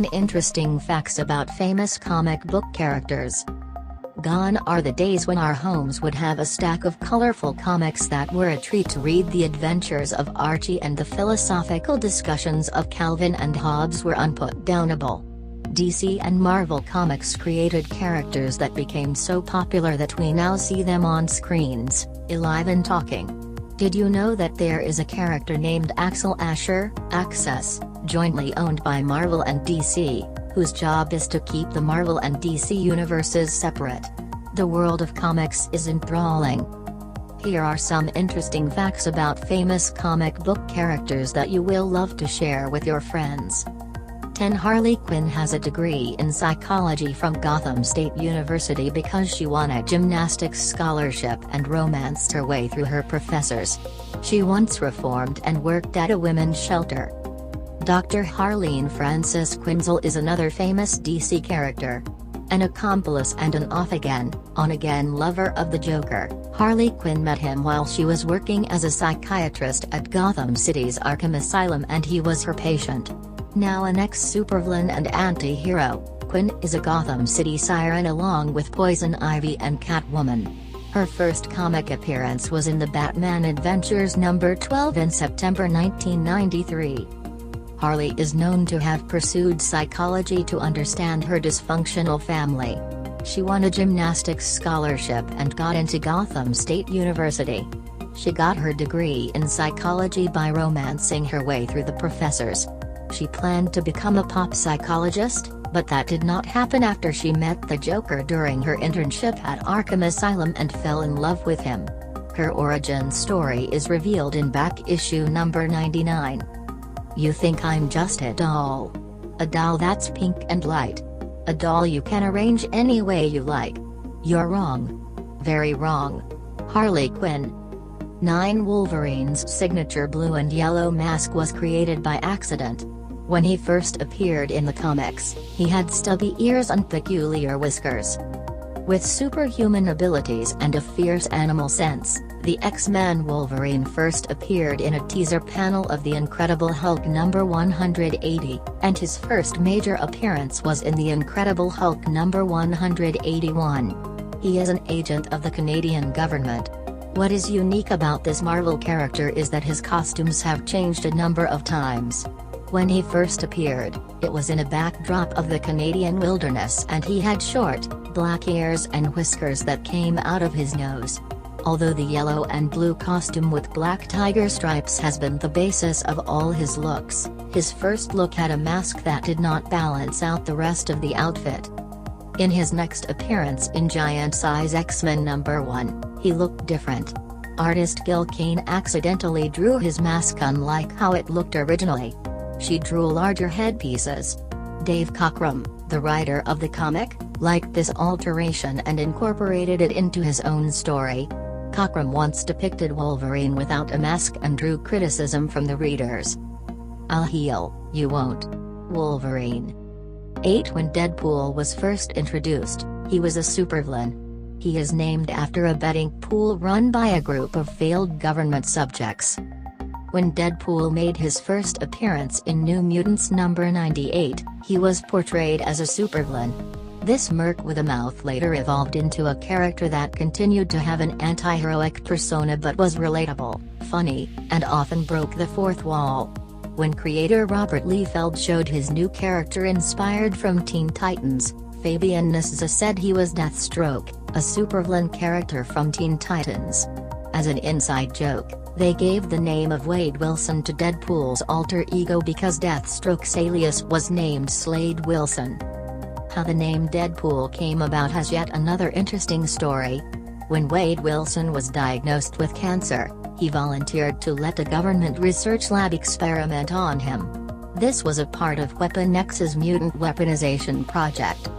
10 interesting facts about famous comic book characters. Gone are the days when our homes would have a stack of colorful comics that were a treat to read. The adventures of Archie and the philosophical discussions of Calvin and Hobbes were unputdownable. DC and Marvel Comics created characters that became so popular that we now see them on screens, alive and talking. Did you know that there is a character named Axel Asher, Access, jointly owned by Marvel and DC, whose job is to keep the Marvel and DC universes separate? The world of comics is enthralling. Here are some interesting facts about famous comic book characters that you will love to share with your friends. 10. Harley Quinn has a degree in psychology from Gotham State University because she won a gymnastics scholarship and romanced her way through her professors. She once reformed and worked at a women's shelter. Dr. Harleen Frances Quinzel is another famous DC character. An accomplice and an off-again, on-again lover of the Joker, Harley Quinn met him while she was working as a psychiatrist at Gotham City's Arkham Asylum, and he was her patient. Now an ex-supervillain and anti-hero, Quinn is a Gotham City siren along with Poison Ivy and Catwoman. Her first comic appearance was in the Batman Adventures number 12 in September 1993. Harley is known to have pursued psychology to understand her dysfunctional family. She won a gymnastics scholarship and got into Gotham State University. She got her degree in psychology by romancing her way through the professors. She planned to become a pop psychologist, but that did not happen after she met the Joker during her internship at Arkham Asylum and fell in love with him. Her origin story is revealed in back issue number 99. You think I'm just a doll? A doll that's pink and light. A doll you can arrange any way you like. You're wrong. Very wrong. Harley Quinn. 9. Wolverine's signature blue and yellow mask was created by accident. When he first appeared in the comics, he had stubby ears and peculiar whiskers. With superhuman abilities and a fierce animal sense, the X-Men Wolverine first appeared in a teaser panel of The Incredible Hulk number 180, and his first major appearance was in The Incredible Hulk number 181. He is an agent of the Canadian government. What is unique about this Marvel character is that his costumes have changed a number of times. When he first appeared, it was in a backdrop of the Canadian wilderness and he had short, black ears and whiskers that came out of his nose. Although the yellow and blue costume with black tiger stripes has been the basis of all his looks, his first look had a mask that did not balance out the rest of the outfit. In his next appearance in Giant Size X-Men number 1, he looked different. Artist Gil Kane accidentally drew his mask unlike how it looked originally. She drew larger headpieces. Dave Cockrum, the writer of the comic, liked this alteration and incorporated it into his own story. Cockrum once depicted Wolverine without a mask and drew criticism from the readers. I'll heal, you won't. Wolverine. 8. When Deadpool was first introduced, he was a supervillain. He is named after a betting pool run by a group of failed government subjects. When Deadpool made his first appearance in New Mutants number 98, he was portrayed as a supervillain. This merc with a mouth later evolved into a character that continued to have an anti-heroic persona but was relatable, funny, and often broke the fourth wall. When creator Robert Liefeld showed his new character inspired from Teen Titans, Fabian Nicieza said he was Deathstroke, a supervillain character from Teen Titans. As an inside joke, they gave the name of Wade Wilson to Deadpool's alter ego because Deathstroke's alias was named Slade Wilson. How the name Deadpool came about has yet another interesting story. When Wade Wilson was diagnosed with cancer, he volunteered to let a government research lab experiment on him. This was a part of Weapon X's mutant weaponization project.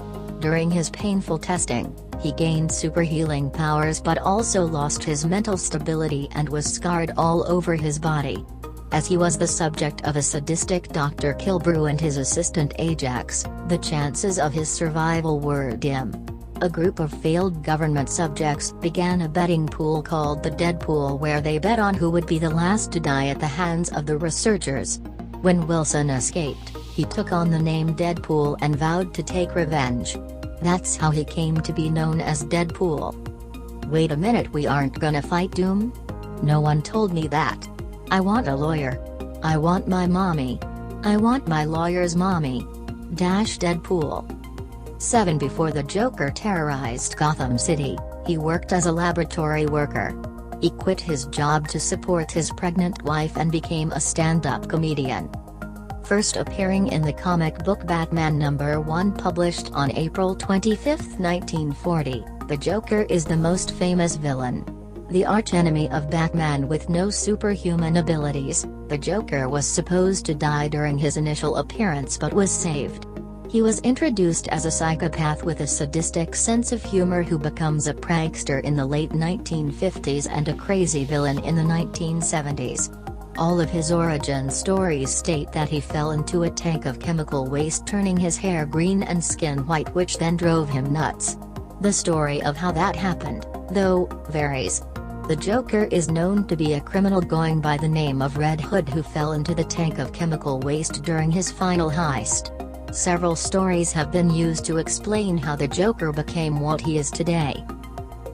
During his painful testing, he gained super healing powers but also lost his mental stability and was scarred all over his body. As he was the subject of a sadistic Dr. Kilbrew and his assistant Ajax, the chances of his survival were dim. A group of failed government subjects began a betting pool called the Deadpool where they bet on who would be the last to die at the hands of the researchers. When Wilson escaped, He took on the name Deadpool and vowed to take revenge. That's how he came to be known as Deadpool. Wait a minute, we aren't gonna fight Doom? No one told me that. I want a lawyer. I want my mommy. I want my lawyer's mommy. Deadpool. 7 Before the Joker terrorized Gotham City, he worked as a laboratory worker. He quit his job to support his pregnant wife and became a stand-up comedian. First appearing in the comic book Batman #1 published on April 25, 1940, the Joker is the most famous villain. The archenemy of Batman with no superhuman abilities, the Joker was supposed to die during his initial appearance but was saved. He was introduced as a psychopath with a sadistic sense of humor who becomes a prankster in the late 1950s and a crazy villain in the 1970s. All of his origin stories state that he fell into a tank of chemical waste, turning his hair green and skin white, which then drove him nuts. The story of how that happened, though, varies. The Joker is known to be a criminal going by the name of Red Hood who fell into the tank of chemical waste during his final heist. Several stories have been used to explain how the Joker became what he is today.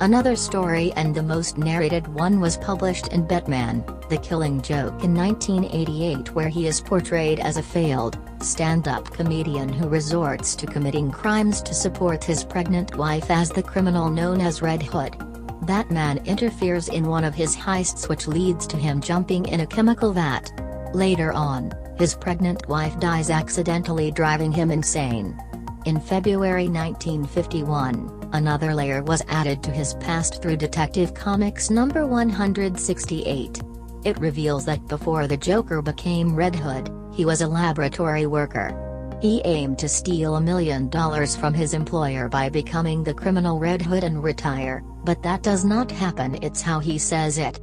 Another story, and the most narrated one, was published in Batman: The Killing Joke in 1988, where he is portrayed as a failed, stand-up comedian who resorts to committing crimes to support his pregnant wife as the criminal known as Red Hood. Batman interferes in one of his heists, which leads to him jumping in a chemical vat. Later on, his pregnant wife dies accidentally, driving him insane. In February 1951, another layer was added to his past through Detective Comics number 168. It reveals that before the Joker became Red Hood, he was a laboratory worker. He aimed to steal $1 million from his employer by becoming the criminal Red Hood and retire, but that does not happen. It's how he says it.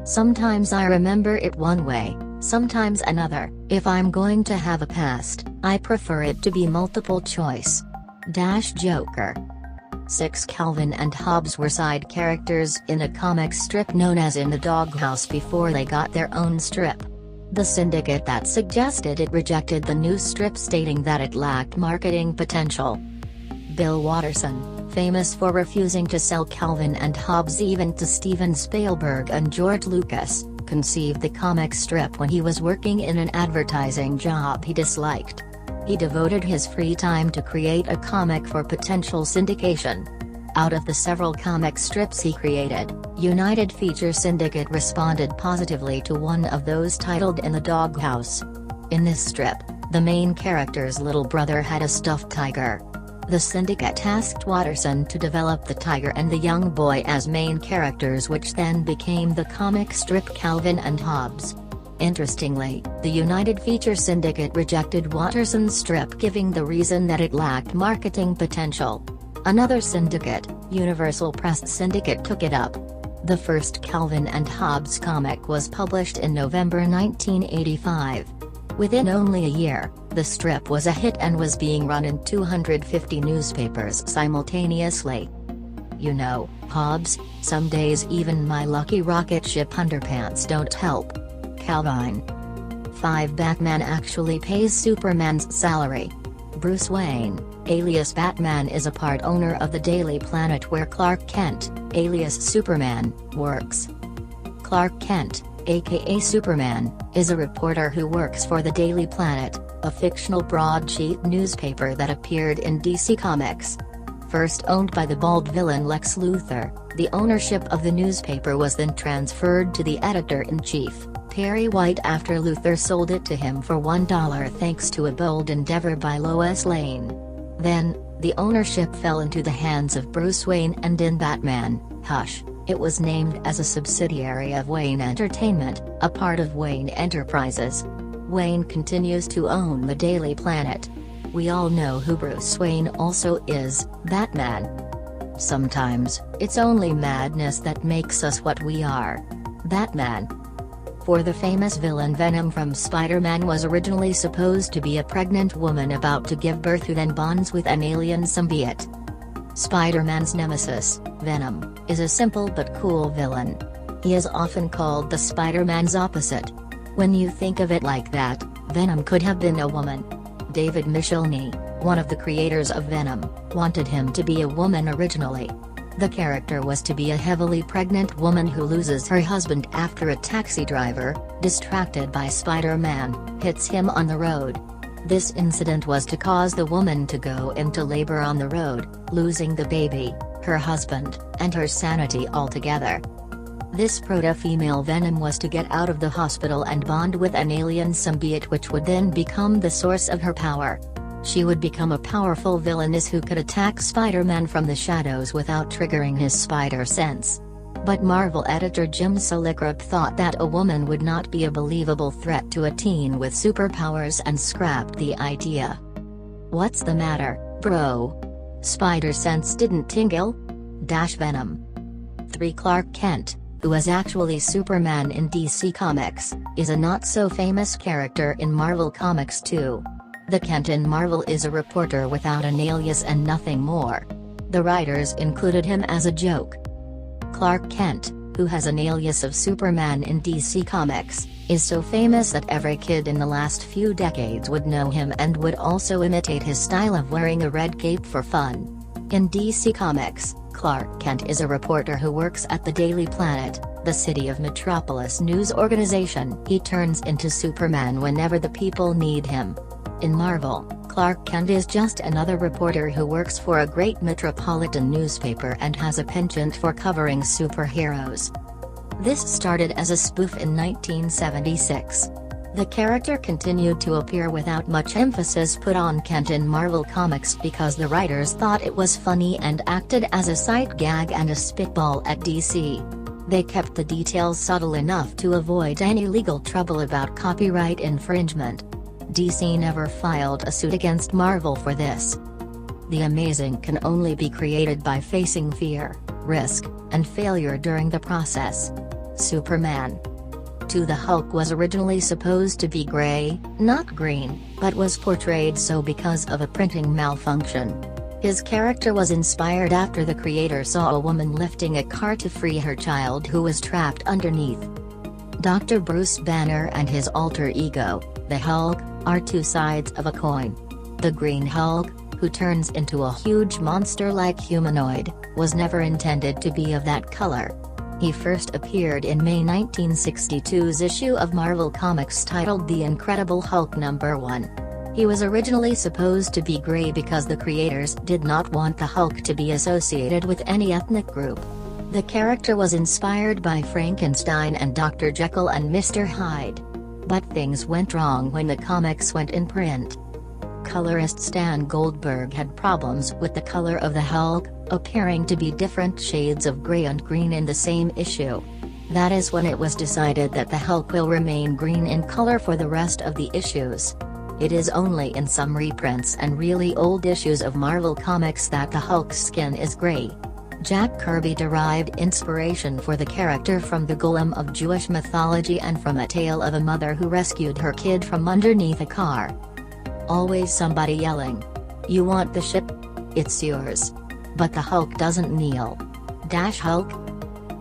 Sometimes I remember it one way, sometimes another. If I'm going to have a past, I prefer it to be multiple choice. Joker. 6 Calvin and Hobbes were side characters in a comic strip known as In the Doghouse before they got their own strip. The syndicate that suggested it rejected the new strip, stating that it lacked marketing potential. Bill Watterson, famous for refusing to sell Calvin and Hobbes even to Steven Spielberg and George Lucas, conceived the comic strip when he was working in an advertising job he disliked. He devoted his free time to create a comic for potential syndication. Out of the several comic strips he created, United Feature Syndicate responded positively to one of those titled In the Doghouse. In this strip, the main character's little brother had a stuffed tiger. The syndicate tasked Watterson to develop the tiger and the young boy as main characters, which then became the comic strip Calvin and Hobbes. Interestingly, the United Feature Syndicate rejected Watterson's strip, giving the reason that it lacked marketing potential. Another syndicate, Universal Press Syndicate, took it up. The first Calvin and Hobbes comic was published in November 1985. Within only a year, the strip was a hit and was being run in 250 newspapers simultaneously. You know, Hobbes, some days even my lucky rocket ship underpants don't help. Calvin. 5 Batman actually pays Superman's salary. Bruce Wayne, alias Batman, is a part owner of the Daily Planet where Clark Kent, alias Superman, works. Clark Kent, aka Superman, is a reporter who works for the Daily Planet, a fictional broadsheet newspaper that appeared in DC Comics. First owned by the bald villain Lex Luthor, the ownership of the newspaper was then transferred to the editor-in-chief, Perry White, after Luthor sold it to him for $1 thanks to a bold endeavor by Lois Lane. Then, the ownership fell into the hands of Bruce Wayne, and in Batman, Hush, it was named as a subsidiary of Wayne Entertainment, a part of Wayne Enterprises. Wayne continues to own the Daily Planet. We all know who Bruce Wayne also is, Batman. Sometimes, it's only madness that makes us what we are. Batman. For the famous villain Venom from Spider-Man was originally supposed to be a pregnant woman about to give birth who then bonds with an alien symbiote. Spider-Man's nemesis, Venom, is a simple but cool villain. He is often called the Spider-Man's opposite. When you think of it like that, Venom could have been a woman. David Michelinie, one of the creators of Venom, wanted him to be a woman originally. The character was to be a heavily pregnant woman who loses her husband after a taxi driver, distracted by Spider-Man, hits him on the road. This incident was to cause the woman to go into labor on the road, losing the baby, her husband, and her sanity altogether. This proto-female Venom was to get out of the hospital and bond with an alien symbiote, which would then become the source of her power. She would become a powerful villainess who could attack Spider-Man from the shadows without triggering his spider sense. But Marvel editor Jim Salicrup thought that a woman would not be a believable threat to a teen with superpowers and scrapped the idea. What's the matter, bro? Spider sense didn't tingle? Venom. 3 Clark Kent, who is actually Superman in DC Comics, is a not-so-famous character in Marvel Comics too. The Kent in Marvel is a reporter without an alias and nothing more. The writers included him as a joke. Clark Kent, who has an alias of Superman in DC Comics, is so famous that every kid in the last few decades would know him and would also imitate his style of wearing a red cape for fun. In DC Comics, Clark Kent is a reporter who works at the Daily Planet, the City of Metropolis news organization. He turns into Superman whenever the people need him. In Marvel, Clark Kent is just another reporter who works for a great metropolitan newspaper and has a penchant for covering superheroes. This started as a spoof in 1976. The character continued to appear without much emphasis put on Kent in Marvel Comics because the writers thought it was funny and acted as a sight gag and a spitball at DC. They kept the details subtle enough to avoid any legal trouble about copyright infringement. DC never filed a suit against Marvel for this. The amazing can only be created by facing fear, risk, and failure during the process. Superman 2. The Hulk was originally supposed to be gray, not green, but was portrayed so because of a printing malfunction. His character was inspired after the creator saw a woman lifting a car to free her child who was trapped underneath. Dr. Bruce Banner and his alter ego, the Hulk, are two sides of a coin. The Green Hulk, who turns into a huge monster-like humanoid, was never intended to be of that color. He first appeared in May 1962's issue of Marvel Comics titled The Incredible Hulk #1. He was originally supposed to be gray because the creators did not want the Hulk to be associated with any ethnic group. The character was inspired by Frankenstein and Dr. Jekyll and Mr. Hyde. But things went wrong when the comics went in print. Colorist Stan Goldberg had problems with the color of the Hulk, appearing to be different shades of gray and green in the same issue. That is when it was decided that the Hulk will remain green in color for the rest of the issues. It is only in some reprints and really old issues of Marvel Comics that the Hulk's skin is gray. Jack Kirby derived inspiration for the character from the golem of Jewish mythology and from a tale of a mother who rescued her kid from underneath a car. Always somebody yelling, "You want the ship? It's yours." But the Hulk doesn't kneel. Hulk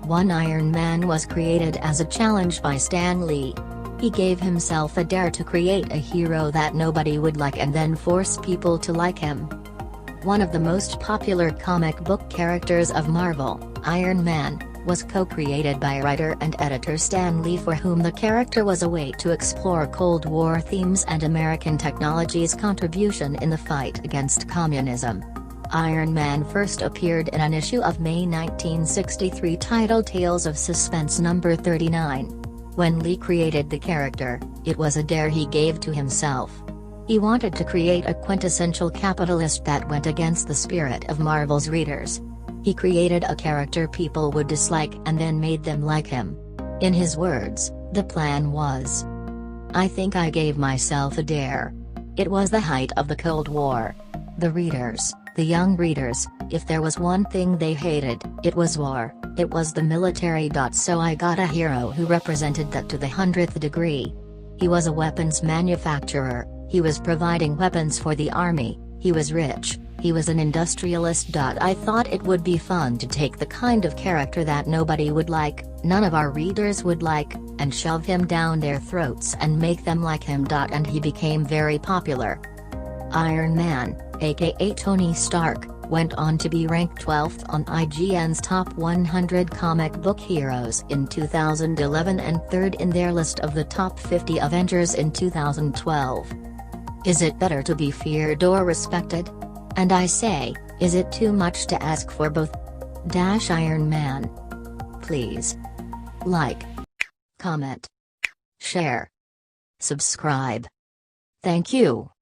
1. Iron Man was created as a challenge by Stan Lee. He gave himself a dare to create a hero that nobody would like and then force people to like him. One of the most popular comic book characters of Marvel, Iron Man, was co-created by writer and editor Stan Lee, for whom the character was a way to explore Cold War themes and American technology's contribution in the fight against communism. Iron Man first appeared in an issue of May 1963 titled Tales of Suspense No. 39. When Lee created the character, it was a dare he gave to himself. He wanted to create a quintessential capitalist that went against the spirit of Marvel's readers. He created a character people would dislike and then made them like him. In his words, the plan was, "I think I gave myself a dare." It was the height of the Cold War. The readers, the young readers, if there was one thing they hated, it was war, it was the military. So I got a hero who represented that to the 100th degree. He was a weapons manufacturer. He was providing weapons for the army, he was rich, he was an industrialist. I thought it would be fun to take the kind of character that nobody would like, none of our readers would like, and shove him down their throats and make them like him. And he became very popular. Iron Man, aka Tony Stark, went on to be ranked 12th on IGN's Top 100 Comic Book Heroes in 2011 and 3rd in their list of the Top 50 Avengers in 2012. Is it better to be feared or respected? And I say, is it too much to ask for both? Iron Man. Please like, comment, share, subscribe. Thank you.